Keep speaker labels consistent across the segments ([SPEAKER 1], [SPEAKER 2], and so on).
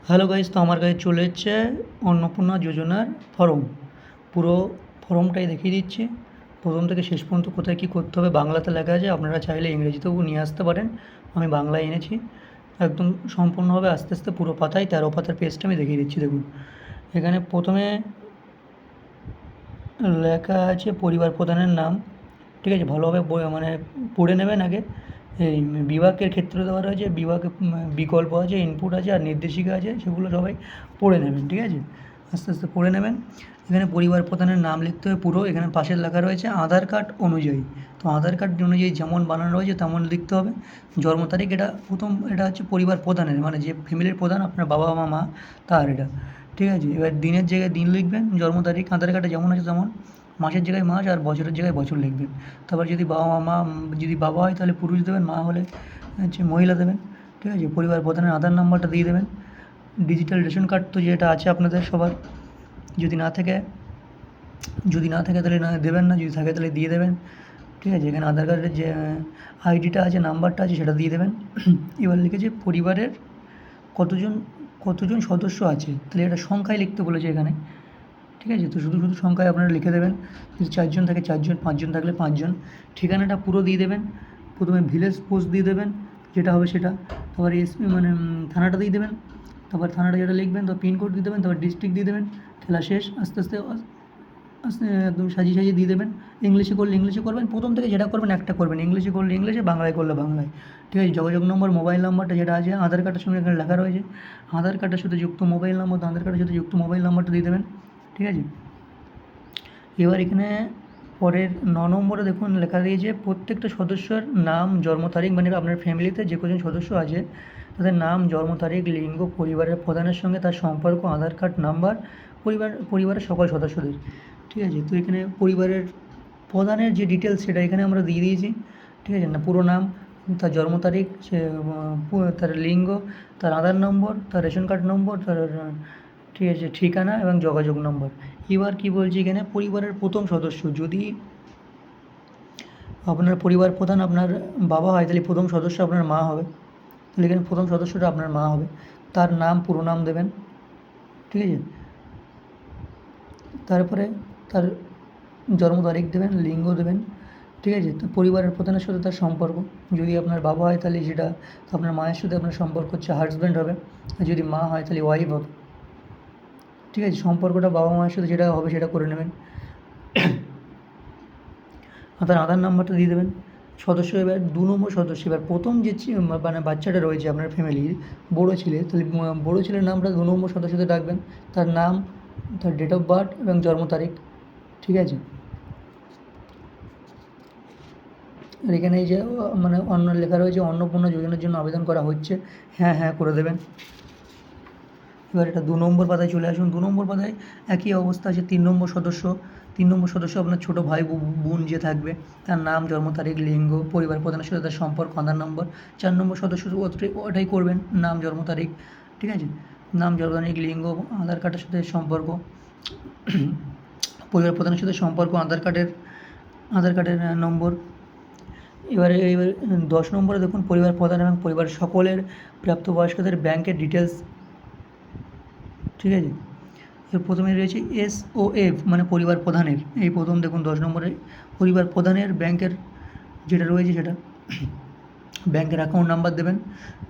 [SPEAKER 1] Hello guys, তো আমার কাছে চলে এসছে অন্নপূর্ণা যোজনার ফর্ম। পুরো ফর্মটাই দেখিয়ে দিচ্ছি, প্রথম থেকে শেষ পর্যন্ত কোথায় কী করতে হবে বাংলাতে লেখা আছে। আপনারা চাইলে ইংরেজিতেও নিয়ে আসতে পারেন, আমি বাংলায় এনেছি। একদম সম্পূর্ণভাবে আস্তে আস্তে পুরো পাতায় 13 পাতার পেজটা আমি দেখিয়ে দিচ্ছি। দেখুন, এখানে প্রথমে লেখা আছে পরিবার প্রধানের নাম। ঠিক আছে, ভালোভাবে মানে পড়ে নেবেন আগে। এই বিভাগের ক্ষেত্রে দেওয়া রয়েছে, বিভাগে বিকল্প আছে, ইনপুট আছে আর নির্দেশিকা আছে, সেগুলো সবাই পড়ে নেবেন। ঠিক আছে, আস্তে আস্তে পড়ে নেবেন। এখানে পরিবার প্রধানের নাম লিখতে হবে পুরো। এখানে পাশে লেখা রয়েছে আধার কার্ড অনুযায়ী, তো আধার কার্ড অনুযায়ী যেমন বানানো রয়েছে তেমন লিখতে হবে। জন্ম তারিখ, এটা প্রথম, এটা হচ্ছে পরিবার প্রধানের, মানে যে ফ্যামিলির প্রধান আপনার বাবা মা তার এটা। ঠিক আছে, এবার দিনের জায়গায় দিন লিখবেন, জন্ম তারিখ আধার কার্ডে যেমন আছে তেমন, মাসের জায়গায় মাস আর বছরের জায়গায় বছর লিখবেন। তারপর যদি বাবা মা, যদি বাবা হয় তাহলে পুরুষ দেবেন, মা হলে হচ্ছে মহিলা দেবেন। ঠিক আছে, পরিবার প্রধানের আধার নাম্বারটা দিয়ে দেবেন। ডিজিটাল রেশন কার্ড তো যেটা আছে আপনাদের সবার, যদি না থাকে তাহলে না দেবেন না, যদি থাকে তাহলে দিয়ে দেবেন। ঠিক আছে, এখানে আধার কার্ডের যে আইডিটা আছে, নাম্বারটা আছে, সেটা দিয়ে দেবেন। এবার লিখেছে পরিবারের কতজন কতজন সদস্য আছে, তাহলে এটা সংখ্যায় লিখতে বলেছে এখানে। ঠিক আছে, তো শুধু সংখ্যায় আপনারা লিখে দেবেন। যদি 4 জন থাকে 4 জন, 5 জন থাকলে 5 জন। ঠিকানাটা পুরো দিয়ে দেবেন। প্রথমে ভিলেজ পোস্ট দিয়ে দেবেন, যেটা হবে সেটা। তারপর মানে থানাটা দিয়ে দেবেন। তারপর থানাটা যেটা লিখবেন, তো পিনকোড দিয়ে দেবেন। তারপর ডিস্ট্রিক্ট দিয়ে দেবেন। খেলা শেষ। আস্তে আস্তে আস্তে একদম সাজিয়ে দিয়ে দেবেন। ইংলিশে করলে ইংলিশে করবেন, প্রথম থেকে যেটা করবেন একটা করবেন, ইংলিশে করলে ইংলিশে, বাংলায় করলে বাংলায়। ঠিক আছে, যোগাযোগ নম্বর, মোবাইল নাম্বারটা যেটা আছে আধার কার্ডের সঙ্গে এখানে লেখা রয়েছে, আধার কার্ডের সাথে যুক্ত মোবাইল নাম্বার, তো আধার কার্ডের সাথে যুক্ত মোবাইল নাম্বারটা দিয়ে দেবেন। ঠিক আছে, এবার এখানে পরের 9 নম্বরে দেখুন লেখা দিয়েছে প্রত্যেকটা সদস্যর নাম, জন্ম তারিখ, মানে আপনার ফ্যামিলিতে যে কজন সদস্য আছে তাদের নাম, জন্ম তারিখ, লিঙ্গ, পরিবারের প্রধানের সঙ্গে তার সম্পর্ক, আধার কার্ড নাম্বার, পরিবারের সকল সদস্যদের। ঠিক আছে, তো এখানে পরিবারের প্রধানের যে ডিটেলস সেটা এখানে আমরা দিয়ে দিয়েছি। ঠিক আছে না, পুরো নাম, তার জন্ম তারিখ, সে তার লিঙ্গ, তার আধার নম্বর, তার রেশন কার্ড নম্বর, তার ঠিক আছে ঠিকানা এবং যোগাযোগ নম্বর। এবার কি বলছি এখানে, পরিবারের প্রথম সদস্য, যদি আপনার পরিবার প্রধান আপনার বাবা হয় তাহলে প্রথম সদস্য আপনার মা হবে, তাহলে এখানে প্রথম সদস্যটা আপনার মা হবে। তার নাম, পুরো নাম দেবেন। ঠিক আছে, তারপরে তার জন্ম তারিখ দেবেন, লিঙ্গ দেবেন। ঠিক আছে, তো পরিবারের প্রধানের সাথে তার সম্পর্ক, যদি আপনার বাবা হয় তাহলে যেটা আপনার মায়ের সাথে আপনার সম্পর্ক হচ্ছে হাজব্যান্ড হবে, আর যদি মা হয় তাহলে ওয়াইফ হবে। ঠিক আছে, সম্পর্কটা বাবা মায়ের সাথে যেটা হবে সেটা করে নেবেন। তার আধার নাম্বারটা দিয়ে দেবেন। সদস্য, এবার 2 নম্বর সদস্য, এবার প্রথম যে মানে বাচ্চাটা রয়েছে আপনার ফ্যামিলির বড় ছেলে, তাহলে বড় ছেলের নামটা 2 নম্বর সদস্যতে ডাকবেন। তার নাম, তার ডেট অফ বার্থ এবং জন্ম তারিখ। ঠিক আছে, আর এখানে এই যে মানে অন্য লেখা রয়েছে অন্নপূর্ণা যোজনার জন্য আবেদন করা হচ্ছে, হ্যাঁ হ্যাঁ করে দেবেন। এবার এটা 2 নম্বর পাতায় চলে আসুন। 2 নম্বর পাতায় একই অবস্থা আছে। 3 নম্বর সদস্য, 3 নম্বর সদস্য আপনার ছোটো ভাই বোন যে থাকবে, তার নাম, জন্ম তারিখ, লিঙ্গ, পরিবার প্রধানের সাথে তার সম্পর্ক, আধার নম্বর। 4 নম্বর সদস্য ওটাই করবেন, নাম, জন্ম তারিখ। ঠিক আছে, নাম, জন্ম তারিখ, লিঙ্গ, আধার কার্ডের সাথে সম্পর্ক, পরিবার প্রধানের সাথে সম্পর্ক, আধার কার্ডের নম্বর। এবারে 10 নম্বরে দেখুন পরিবার প্রধান এবং পরিবার সকলের প্রাপ্তবয়স্কদের ব্যাংকের ডিটেলস। ঠিক আছে, এর প্রথমে রয়েছে SOF, মানে পরিবার প্রধানের, এই প্রথম দেখুন 10 নম্বরে পরিবার প্রধানের ব্যাংকের যেটা রয়েছে সেটা, ব্যাংকের অ্যাকাউন্ট নাম্বার দেবেন।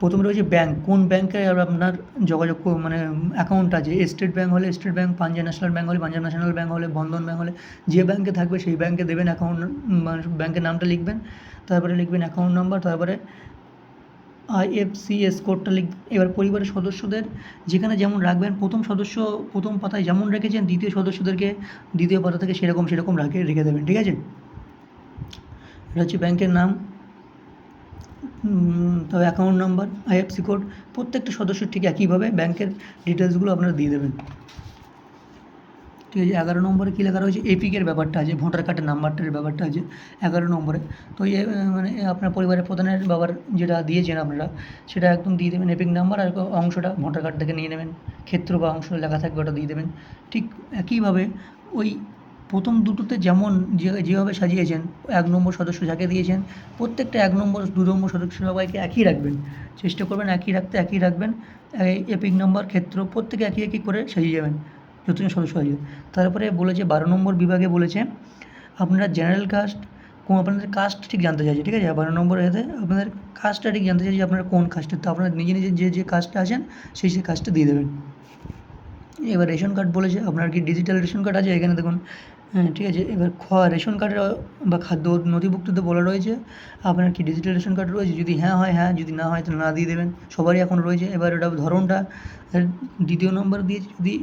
[SPEAKER 1] প্রথমে রয়েছে ব্যাংক, কোন ব্যাংকে আপনার যোগাযোগ মানে অ্যাকাউন্ট আছে। স্টেট ব্যাংক হলে state bank, Punjab national bank হলে পাঞ্জাব ন্যাশনাল ব্যাংক হলে, বন্ধন ব্যাংক হলে, যে ব্যাংকে থাকবে সেই ব্যাংকে দেবেন অ্যাকাউন্ট, মানে ব্যাংকের নামটা লিখবেন। তারপরে লিখবেন অ্যাকাউন্ট নাম্বার, তারপরে IFSC কোডটা লিখবেন। এবার পরিবারের সদস্যদের যেখানে যেমন রাখবেন, প্রথম সদস্য প্রথম পাতায় যেমন রেখেছেন, দ্বিতীয় সদস্যদেরকে দ্বিতীয় পাতা থেকে সেরকম রেখে দেবেন। ঠিক আছে, এটা হচ্ছে ব্যাংকের নাম, তবে অ্যাকাউন্ট নাম্বার, IFSC কোড, প্রত্যেকটা সদস্যর ঠিক একইভাবে ব্যাংকের ডিটেলসগুলো আপনারা দিয়ে দেবেন। ঠিক আছে, 11 নম্বরে কী লেখা রয়েছে, এপিকের ব্যাপারটা আছে, ভোটার কার্ডের নাম্বারটার ব্যাপারটা আছে 11 নম্বরে। তো মানে আপনার পরিবারের প্রধানের বাবার যেটা দিয়েছেন আপনারা, সেটা একদম দিয়ে দেবেন এপিক নাম্বার, আর অংশটা ভোটার কার্ড থেকে নিয়ে নেবেন, ক্ষেত্র বা অংশ লেখা থাকবে ওটা দিয়ে দেবেন। ঠিক একইভাবে ওই প্রথম দুটোতে যেমন যেভাবে সাজিয়েছেন ১ নম্বর সদস্য যাকে দিয়েছেন প্রত্যেকটা ১ নম্বর ২ নম্বর সদস্য সবাইকে একই রাখবেন। চেষ্টা করবেন একই রাখতে, একই রাখবেন। এপিক নম্বর ক্ষেত্র প্রত্যেকে একই, একই করে সাজিয়ে যাবেন যতজন সদস্য আছে। তারপরে বলেছে ১২ নম্বর বিভাগে বলেছে আপনারা জেনারেল কাস্ট আপনাদের কাস্ট ঠিক জানতে চাইছে, ঠিক আছে? ১২ নম্বর এতে আপনাদের কাস্টটা ঠিক জানতে চাইছে যে আপনারা কোন কাস্টের। তো আপনারা নিজে, নিজে যে কাস্টে আছেন সেই কাস্টটা দিয়ে দেবেন। এবার রেশন কার্ড বলেছে আপনার কি ডিজিটাল রেশন কার্ড আছে? এখানে দেখুন, হ্যাঁ, ঠিক আছে। এবার রেশন কার্ডের বা খাদ্য নথিভুক্ততে বলা রয়েছে আপনার কি ডিজিটাল রেশন কার্ড রয়েছে? যদি হ্যাঁ হয় হ্যাঁ, যদি না হয় তাহলে না দিয়ে দেবেন। সবারই এখন রয়েছে। এবার ওটা ধরনটা ২য় নম্বর দিয়েছে, যদি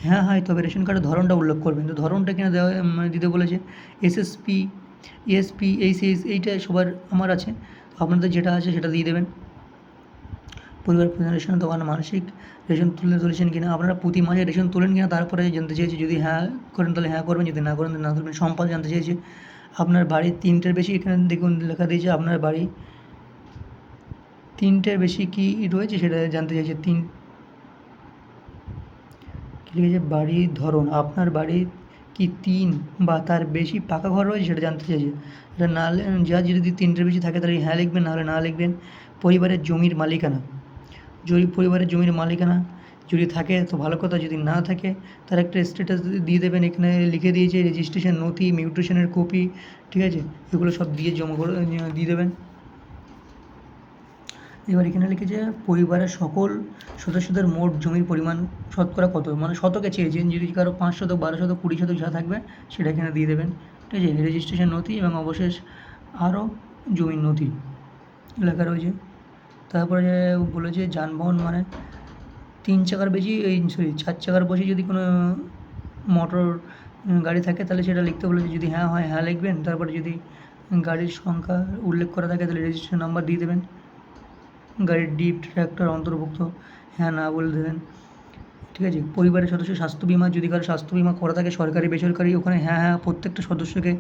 [SPEAKER 1] হ্যাঁ হয় তবে রেশন কার্ডের ধরনটা উল্লেখ করবেন। তো ধরনটা এখানে দেওয়া দিতে বলেছে এসএসপি, এসপি, এইচএস এইটা সবার আমার আছে। আপনাদের যেটা আছে সেটা দিয়ে দেবেন। পরিবার প্রধান রেশন দোকান মানসিক রেশন তুলেছেন কিনা, আপনারা প্রতি মাসে রেশন তোলেন কিনা তারপরে জানতে চেয়েছে। যদি হ্যাঁ করেন তাহলে হ্যাঁ করবেন, যদি না করেন তাহলে না করবেন। সম্পদ জানতে চেয়েছে। আপনার বাড়ি ৩টের বেশি, এখানে দেখুন লেখা দিয়েছে আপনার বাড়ি ৩টের বেশি কি রয়েছে সেটা জানতে চাইছে। কি লিখেছে বাড়ির ধরন, আপনার বাড়ির কি ৩ বা তার বেশি পাকা ঘর রয়েছে সেটা জানতে চাইছে। এটা না যদি ৩টের বেশি থাকে তাহলে হ্যাঁ লিখবেন, নাহলে না লিখবেন। পরিবারের জমির মালিকানা, যদি পরিবারের জমির মালিকানা যদি থাকে তো ভালো কথা, যদি না থাকে তার একটা স্ট্যাটাস দিয়ে দেবেন। এখানে লিখে দিয়েছে রেজিস্ট্রেশন নথি, মিউটেশনের কপি, ঠিক আছে? এগুলো সব দিয়ে জমা করে দিয়ে দেবেন। এবার এখানে লিখেছে পরিবারের সকল সদস্যদের মোট জমির পরিমাণ শতকরা কত, মানে শতকে চেয়েছেন। যদি কারো ৫ শতক, ১২ শতক, ২০ শতক যা থাকবে সেটা এখানে দিয়ে দেবেন, ঠিক আছে? রেজিস্ট্রেশন নথি এবং অবশেষ আরও জমির নথি লেখা রয়েছে। তারপরে বলেছে যানবাহন মানে ৩ চাকার বেশি, ৪ চাকার বেশি যদি কোনো মোটর গাড়ি থাকে তাহলে সেটা লিখতে বলেছে। যদি হ্যাঁ হয় হ্যাঁ লিখবেন। তারপরে যদি গাড়ির সংখ্যা উল্লেখ করা থাকে তাহলে রেজিস্ট্রেশন নাম্বার দিয়ে দেবেন। গাড়ির ডিপ ট্র্যাক্টর অন্তর্ভুক্ত, হ্যাঁ না বলে দেবেন, ঠিক আছে? পরিবারের সদস্য স্বাস্থ্য বিমা, যদি কারো স্বাস্থ্য বিমা করা থাকে সরকারি বেসরকারি, ওখানে হ্যাঁ হ্যাঁ প্রত্যেকটা সদস্যকে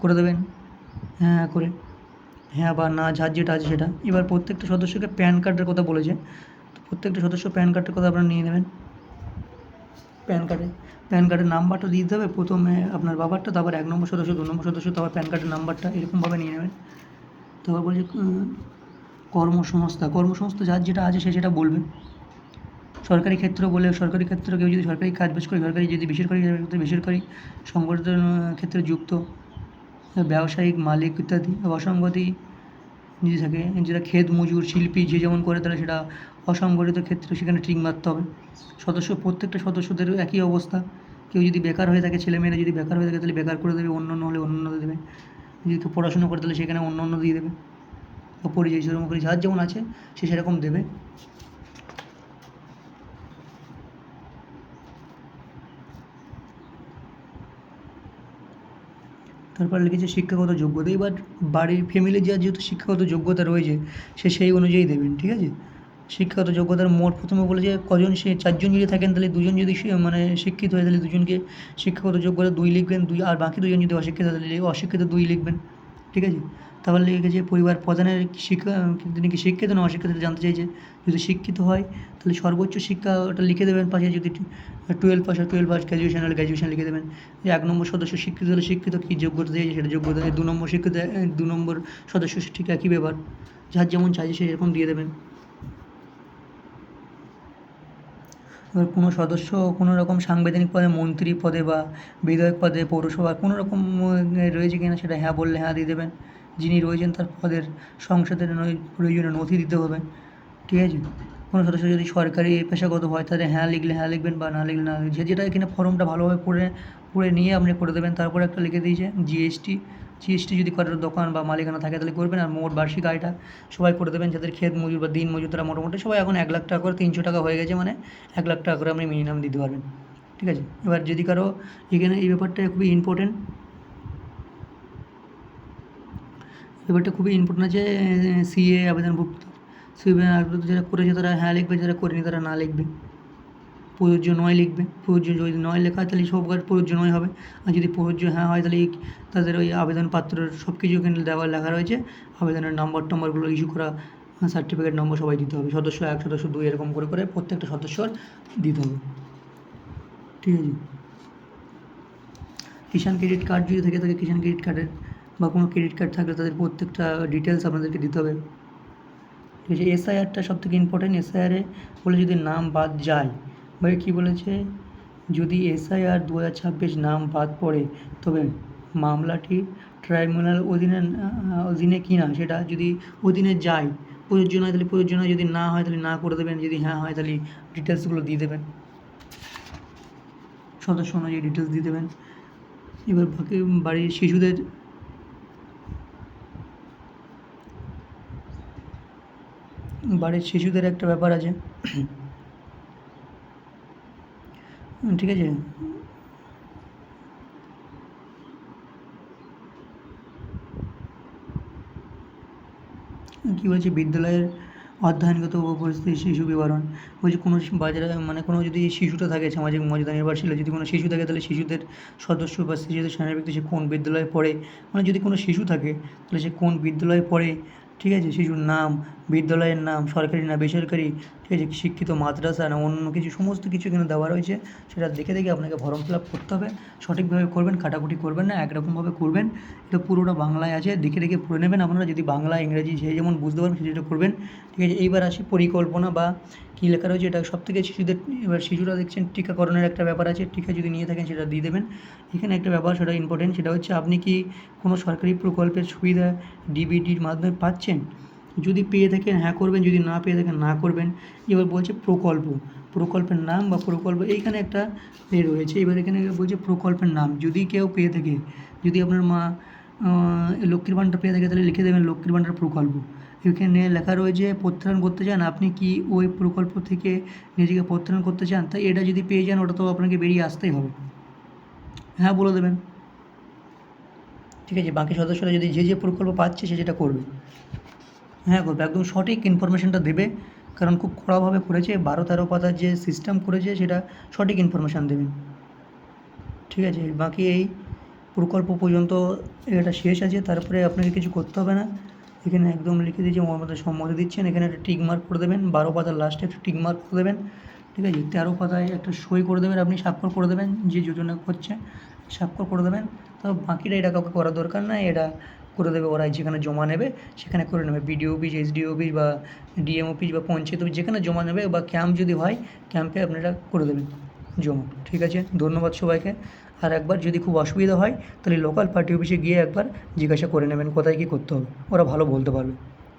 [SPEAKER 1] করে দেবেন, হ্যাঁ হ্যাঁ করে, হ্যাঁ বা না যার যেটা আছে সেটা। এবার প্রত্যেকটা সদস্যকে প্যান কার্ডের কথা বলেছে। তো প্রত্যেকটা সদস্য প্যান কার্ডের কথা আপনারা নিয়ে নেবেন। প্যান কার্ডের নাম্বারটা দিয়ে দিতে হবে। প্রথমে আপনার বাবারটা, তারপর ১ নম্বর সদস্য, ২ নম্বর সদস্য, তারপর প্যান কার্ডের নাম্বারটা, এরকমভাবে নিয়ে নেবেন। তারপর বলছে কর্মসংস্থা যার যেটা আছে সে সেটা বলবে। সরকারি ক্ষেত্র বলে সরকারি ক্ষেত্রে কেউ যদি সরকারি কাজ বাজ করে সরকারি, যদি বেসরকারি বেসরকারি সংগঠন ক্ষেত্রে যুক্ত, ব্যবসায়িক মালিক ইত্যাদি। অসংগতি যদি থাকে, যেটা ক্ষেত মজুর, শিল্পী যে যেমন করে তাহলে সেটা অসংগঠিত ক্ষেত্রে, সেখানে টিক মারতে হবে। সদস্য প্রত্যেকটা সদস্যদের একই অবস্থা। কেউ যদি বেকার হয়ে থাকে, ছেলেমেয়েরা যদি বেকার হয়ে থাকে তাহলে বেকার করে দেবে, অন্য হলে অন্য দেবে। যদি কেউ পড়াশুনো করে তাহলে সেখানে অন্য দিয়ে দেবে, বা পরিযায়ী শ্রমিক যার যেমন আছে সে সেরকম দেবে। তারপর লিখেছে শিক্ষাগত যোগ্যতা। এবার বাড়ির ফ্যামিলির যেহেতু শিক্ষাগত যোগ্যতা রয়েছে সে সেই অনুযায়ী দেবেন, ঠিক আছে? শিক্ষাগত যোগ্যতার মোট প্রথমে বলেছে কজন, সে ৪ জন যদি থাকেন তাহলে ২ জন যদি মানে শিক্ষিত হয় তাহলে ২ জনকে শিক্ষাগত যোগ্যতা ২ লিখবেন, আর বাকি ২ জন যদি অশিক্ষিত হয় তাহলে অশিক্ষিত ২ লিখবেন, ঠিক আছে? তারপর লিখেছে পরিবার প্রধানের শিক্ষা, তিনি কি শিক্ষিত না অশিক্ষিত জানতে চাইছে। যদি শিক্ষিত হয় তাহলে সর্বোচ্চ শিক্ষা ওটা লিখে দেবেন পাশে। যদি 12 পাস হয় 12 পাস, গ্র্যাজুয়েশন হলে গ্র্যাজুয়েশন লিখে দেবেন। ১ নম্বর সদস্য শিক্ষিত হলে শিক্ষিত কী যোগ্যতা দিয়েছে সেটা যোগ্যতা। ২ নম্বর শিক্ষিত, ২ নম্বর সদস্য ঠিক একই ব্যাপার, যার যেমন চাইছে সে এরকম দিয়ে দেবেন। এবার কোনো সদস্য কোনো রকম সাংবিধানিক পদে, মন্ত্রী পদে বা বিধায়ক পদে, পৌরসভা কোনো রকম রয়েছে কিনা সেটা হ্যাঁ বললে হ্যাঁ দিয়ে দেবেন। যিনি রয়েছেন তার পদের সংসদের প্রয়োজনীয় নথি দিতে হবে, ঠিক আছে? কোনো সদস্য যদি সরকারি পেশাগত হয় তাহলে হ্যাঁ লিখলে হ্যাঁ লিখবেন, বা না লিখলে না লিখবেন। যেটা এখানে ফর্মটা ভালোভাবে পড়ে নিয়ে আপনি করে দেবেন। তারপরে একটা লিখে দিয়েছে জিএসটি যদি কারোর দোকান বা মালিকানা থাকে তাহলে করবেন। আর মোট বার্ষিক আয়টা সবাই করে দেবেন। যাদের ক্ষেত মজুর বা দিন মজুর তারা মোটামুটি সবাই এখন ১ লাখ টাকা করে, ৩০০ টাকা হয়ে গেছে, মানে ১ লাখ টাকা করে আপনি মিনিমাম দিতে পারবেন, ঠিক আছে? এবার যদি কারো এখানে এই ব্যাপারটা খুবই ইম্পর্টেন্ট আছে। সিএ আবেদনভুক্ত, সিএ আবেদন যারা করেছে তারা হ্যাঁ লিখবে, যারা করেনি তারা না লিখবে। প্রযোজ্য নয় লিখবে। প্রযোজ্য যদি নয় লেখা হয় তাহলে সবার প্রযোজ্য নয় হবে। আর যদি প্রযোজ্য হ্যাঁ হয় তাহলে তাদের ওই আবেদনপত্রের সব কিছু এখানে লেখা রয়েছে। আবেদনের নম্বরগুলো ইস্যু করা, সার্টিফিকেট নম্বর সবাই দিতে হবে। সদস্য ১, সদস্য ২ এরকম করে প্রত্যেকটা সদস্যর দিতে হবে, ঠিক আছে? কিষাণ ক্রেডিট কার্ড যদি থেকে থাকে কিষাণ ক্রেডিট কার্ডের বা কোনো ক্রেডিট কার্ড থাকলে তাদের প্রত্যেকটা ডিটেলস আপনাদেরকে দিতে হবে। ঠিক আছে, এসআইআরটা সবথেকে ইম্পর্টেন্ট। এসআইআরে বলে যদি নাম বাদ যায়, ভাই কী বলেছে, যদি এসআইআর 2026 নাম বাদ পড়ে তবে মামলাটি ট্রাইব্যুনাল অধীনে কি না সেটা যদি অধীনে যায়, প্রযোজ্য নয় তাহলে প্রযোজ্য নয়, যদি না হয় তাহলে না করে দেবেন, যদি হ্যাঁ হয় তাহলে ডিটেলসগুলো দিয়ে দেবেন, সদস্য অনুযায়ী ডিটেলস দিয়ে দেবেন। এবার বাকি বাড়ির শিশুদের একটা ব্যাপার আছে, ঠিক আছে, কী বলছে, বিদ্যালয়ের অধ্যয়নগত পরিস্থিতি শিশু বিবরণ বলছে কোনো বাজারে মানে কোনো যদি শিশুটা থাকে সামাজিক মর্যাদা নির্ভরশীল, যদি কোনো শিশু থাকে তাহলে শিশুদের সদস্য বা শিশুদের সেনার ব্যক্তি সে কোন বিদ্যালয়ে পড়ে, মানে যদি কোনো শিশু থাকে তাহলে সে কোন বিদ্যালয়ে পড়ে, ঠিক আছে, শিশুর নাম, বিদ্যালয়ের নাম, সরকারি না বেসরকারি, ঠিক আছে, শিক্ষিত মাদ্রাসা না অন্য কিছু, সমস্ত কিছু এখানে দেওয়া রয়েছে। সেটা দেখে দেখে আপনাকে ফর্ম ফিল আপ করতে হবে, সঠিকভাবে করবেন, কাটাকুটি করবেন না, একরকমভাবে করবেন। এটা পুরোটা বাংলায় আছে, দেখে দেখে পড়ে নেবেন আপনারা, যদি বাংলা ইংরেজি যে যেমন বুঝতে পারবেন সেটা করবেন। ঠিক আছে, এইবার আসি পরিকল্পনা বা কী লেখা রয়েছে, এটা সবথেকে শিশুদের, এবার শিশুরা দেখছেন টিকাকরণের একটা ব্যাপার আছে, টিকা যদি নিয়ে থাকেন সেটা দিয়ে দেবেন। এখানে একটা ব্যাপার সেটা ইম্পর্টেন্ট, সেটা হচ্ছে আপনি কি কোনো সরকারি প্রকল্পের সুবিধা ডিবিটির মাধ্যমে পাচ্ছেন, যদি পেয়ে থাকেন হ্যাঁ করবেন, যদি না পেয়ে থাকেন না করবেন। এবার বলছে প্রকল্পের নাম বা প্রকল্প, এইখানে একটা রয়েছে। এবার এখানে বলছে প্রকল্পের নাম, যদি কেউ পেয়ে থাকে, যদি আপনার মা লক্ষ্মীর ভাণ্ডার পেয়ে থাকে তাহলে লিখে দেবেন লক্ষ্মীর ভাণ্ডার প্রকল্প। এখানে লেখা রয়েছে প্রত্যাহার করতে চান, আপনি কি ওই প্রকল্প থেকে নিজেকে প্রত্যাহার করতে চান, তাই এটা যদি পেয়ে যান ওটা তো আপনাকে বেরিয়ে আসতেই হবে, হ্যাঁ বলে দেবেন। ঠিক আছে, বাকি সদস্যরা যদি যে প্রকল্প পাচ্ছে সে যেটা করবে, হ্যাঁ করবে, একদম সঠিক ইনফরমেশানটা দেবে, কারণ খুব কড়াভাবে করেছে, 12-13 পাতার যে সিস্টেম করেছে সেটা সঠিক ইনফরমেশান দেবেন। ঠিক আছে, বাকি এই প্রকল্প পর্যন্ত এটা শেষ আছে, তারপরে আপনাকে কিছু করতে হবে না। এখানে একদম লিখে দিয়েছে মমতার সম্মতি দিচ্ছেন, এখানে একটা টিক মার্ক করে দেবেন, 12 পাতার লাস্টে একটা টিক মার্ক করে দেবেন। ঠিক আছে, 13 পাতায় একটা সই করে দেবেন, আপনি স্বাক্ষর করে দেবেন, যে যোজনা করছে স্বাক্ষর করে দেবেন। তো বাকিটা এটা কাউকে করার দরকার নাই, এটা করে দেবে ওরা, যেখানে জমা নেবে সেখানে করে নেবে, বিডিও অফিস, এসডিও অফিস বা ডিএম অফিস বা পঞ্চায়েত অফিস, যেখানে জমা নেবে, বা ক্যাম্প যদি হয় ক্যাম্পে আপনারা করে দেবেন জমা। ঠিক আছে, ধন্যবাদ সবাইকে। আর একবার যদি খুব অসুবিধা হয় তাহলে লোকাল পার্টি অফিসে গিয়ে একবার জিজ্ঞাসা করে নেবেন কোথায় কী করতে হবে, ওরা ভালো বলতে পারবে।